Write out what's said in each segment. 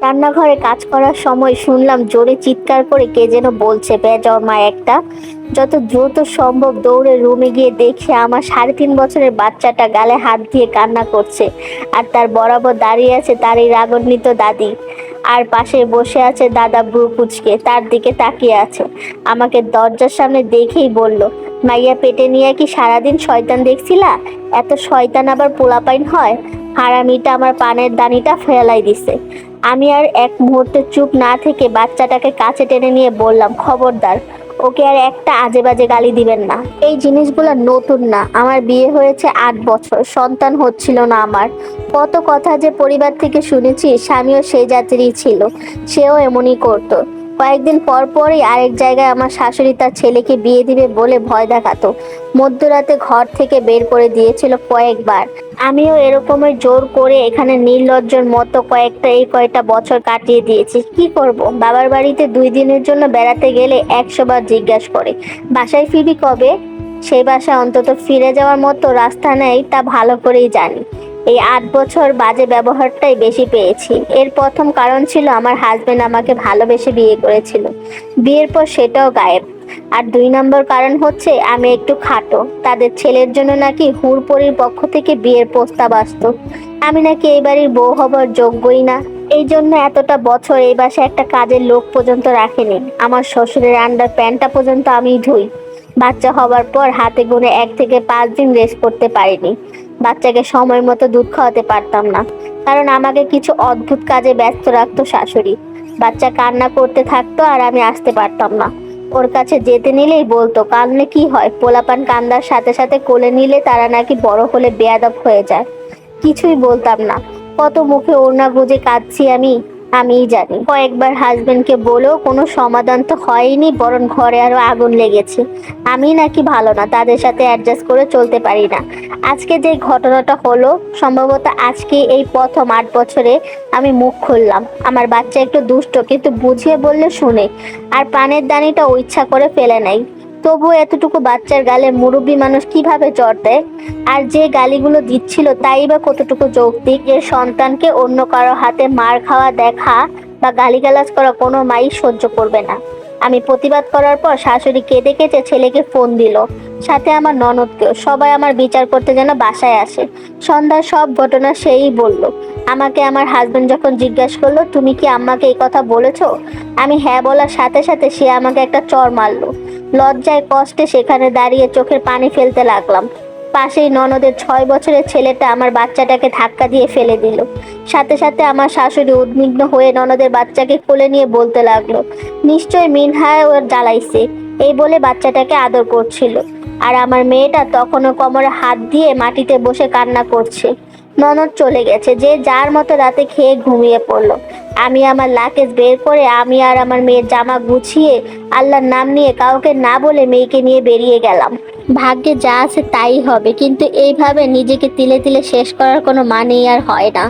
রান্নাঘরে কাজ করার সময় শুনলাম জোরে চিৎকার করে কে যেন বলছে, বেজন্মা একটা। যত দ্রুত সম্ভব দৌড়ে রুমে গিয়ে দেখি আমার 3.5 বছরের বাচ্চাটা গালে হাত দিয়ে কান্না করছে, আর তার বরাবর দাঁড়িয়ে আছে তার এই রাগান্বিত দাদি। আর পাশে বসে আছে দাদা ব্রু কুচকে তার দিকে তাকিয়ে আছে। আমাকে দরজার সামনে দেখেই বলল, মাইয়া পেটে নিয়ে কি সারাদিন শয়তান দেখছিলা? এত শয়তান আবার পোলাপাইন হয়? হারামিটা আমার পানের দানিটা ফেলাই দিছে। আমি আর এক মুহূর্তে চুপ না থেকে বাচ্চাটাকে কাছে টেনে নিয়ে বললাম, খবরদার, ওকে আর একটা আজে বাজে গালি দিবেন না। এই জিনিসগুলো নতুন না, আমার বিয়ে হয়েছে 8 বছর, সন্তান হচ্ছিল না আমার। কত কথা যে পরিবার থেকে শুনেছি, স্বামীও সেই জাতিরই ছিল, সেও এমনই করতো। কয়েকদিন পর পরই আরেক জায়গায় আমার শাশুড়ি তার ছেলেকে বিয়ে দিবে বলে ভয় দেখাতো। মধ্যরাতে ঘর থেকে বের করে দিয়েছিল কয়েকবার। আমিও এরকমের জোর করে এখানে নির্লজ্জের মতো কয়েকটা বছর কাটিয়ে দিয়েছি। কি করব, বাবার বাড়িতে 2 দিনের জন্য বেড়াতে গেলে 100 বার জিজ্ঞাসা করে বাসায় ফিরবি কবে। সেই বাসায় অন্তত ফিরে যাওয়ার মতো রাস্তা নেই, তা ভালো করেই জানি। এই 8 বছর বাজে ব্যবহারটাই বেশি পেয়েছি। এর প্রথম কারণ ছিল আমার হাজবেন্ড আমাকে ভালোবেসে বিয়ে করেছিল, বিয়ের পর সেটাও গায়েব। আর 2 নম্বর কারণ হচ্ছে আমি একটু খাটো, তাদের ছেলের জন্য নাকি হুড়পড়ির পক্ষ থেকে বিয়ের প্রস্তাব আসতো। আমি নাকি এই বাড়ির বউ হবার যোগ্যই না। এই জন্য এতটা বছর এই বাসায় একটা কাজের লোক পর্যন্ত রাখেনি। আমার শ্বশুরের আন্ডার প্যান্টটা পর্যন্ত আমিই ধুই। বাচ্চা হবার পর হাতে গুনে 1 থেকে 5 দিন রেস্ট করতে পারিনি। বাচ্চাকে সময় মতো দুধ খাওয়াতে পারতাম না, কারণ আমাকে কিছু অদ্ভুত কাজে ব্যস্ত রাখতো শাশুড়ি। বাচ্চা কান্না করতে থাকতো আর আমি আসতে পারতাম না। ওর কাছে যেতে নিলেই বলতো, কাঁদলে কি হয়, পোলাপান কান্দার সাথে সাথে কোলে নিলে তারা নাকি বড় হলে বেয়াদব হয়ে যায়। কিছুই বলতাম না। কত মুখে ওড়না গুজে কাঁদছি আমিই জানি। কয়েকবার হাজবেন্ডকে বলেও কোনো সমাধান তো হয়নি, বরং ঘরে আরো আগুন লেগেছে। আমি নাকি ভালো না, তাদের সাথে অ্যাডজাস্ট করে চলতে পারি না। আজকে যে ঘটনাটা হলো, সম্ভবত আজকে এই প্রথম 8 বছরে আমি মুখ খুললাম। আমার বাচ্চা একটু দুষ্ট, কিন্তু বুঝিয়ে বললে শুনে। আর পানের দানিটা ইচ্ছা করে ফেলে নাই। তবুও এতটুকু বাচ্চার গালে মুরব্বী মানুষ কিভাবে চড় দেয়? আর যে গালিগুলো দিচ্ছিল তাই বা কতটুকু যৌক্তিক? যে সন্তানকে অন্য কারো হাতে মার খাওয়া দেখা বা গালিগালাজ করা কোনো মাই সহ্য করবে না। আমি প্রতিবাদ করার পর শাশুড়ি কেঁদে কেটে ছেলেকে ফোন দিল, সাথে আমার ননদকেও। সবাই আমার বিচার করতে যেন বাসায় আসে। সন্ধ্যার সব ঘটনা সেই বলল আমাকে। আমার হাজবেন্ড যখন জিজ্ঞাসা করলো, তুমি কি আম্মাকে এই কথা বলেছো, আমি হ্যাঁ বলার সাথে সাথে সে আমাকে একটা চড় মারলো। লজ্জায় কষ্টে সেখানে দাঁড়িয়ে চোখের পানি ফেলতে লাগলাম। পাশেই ননদের 6 বছরের ছেলেটা আমার বাচ্চাটাকে ধাক্কা দিয়ে ফেলে দিল। সাথে সাথে আমার শাশুড়ি উদ্বিগ্ন হয়ে ননদের বাচ্চাকে কোলে নিয়ে বলতে লাগলো, নিশ্চয় মিনহায় ওর জ্বালাইছে, এই বলে বাচ্চাটাকে আদর করছিল। আর আমার মেয়েটা তখনও কোমরে হাত দিয়ে মাটিতে বসে কান্না করছে। ননদ চলে গেছে, যে যার মতো রাতে খেয়ে ঘুমিয়ে পড়লো। আমি আমার লাকেজ বের করে আমি আর আমার মেয়ের জামা গুছিয়ে আল্লাহর নাম নিয়ে কাউকে না বলে মেয়েকে নিয়ে বেরিয়ে গেলাম। ভাগ্যে যা আছে তাই হবে, কিন্তু এইভাবে নিজেকে তিলে তিলে শেষ করার কোনো মানেই আর হয় না।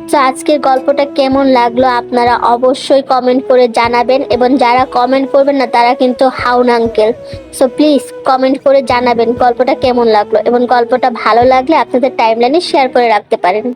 তো আজকের গল্পটা কেমন লাগলো আপনারা অবশ্যই কমেন্ট করে জানাবেন, এবং যারা কমেন্ট করবেন না তারা কিন্তু হাউন আঙ্কেল। সো প্লিজ কমেন্ট করে জানাবেন গল্পটা কেমন লাগলো, এবং গল্পটা ভালো লাগলে আপনাদের টাইমলাইনে শেয়ার করে রাখতে পারেন।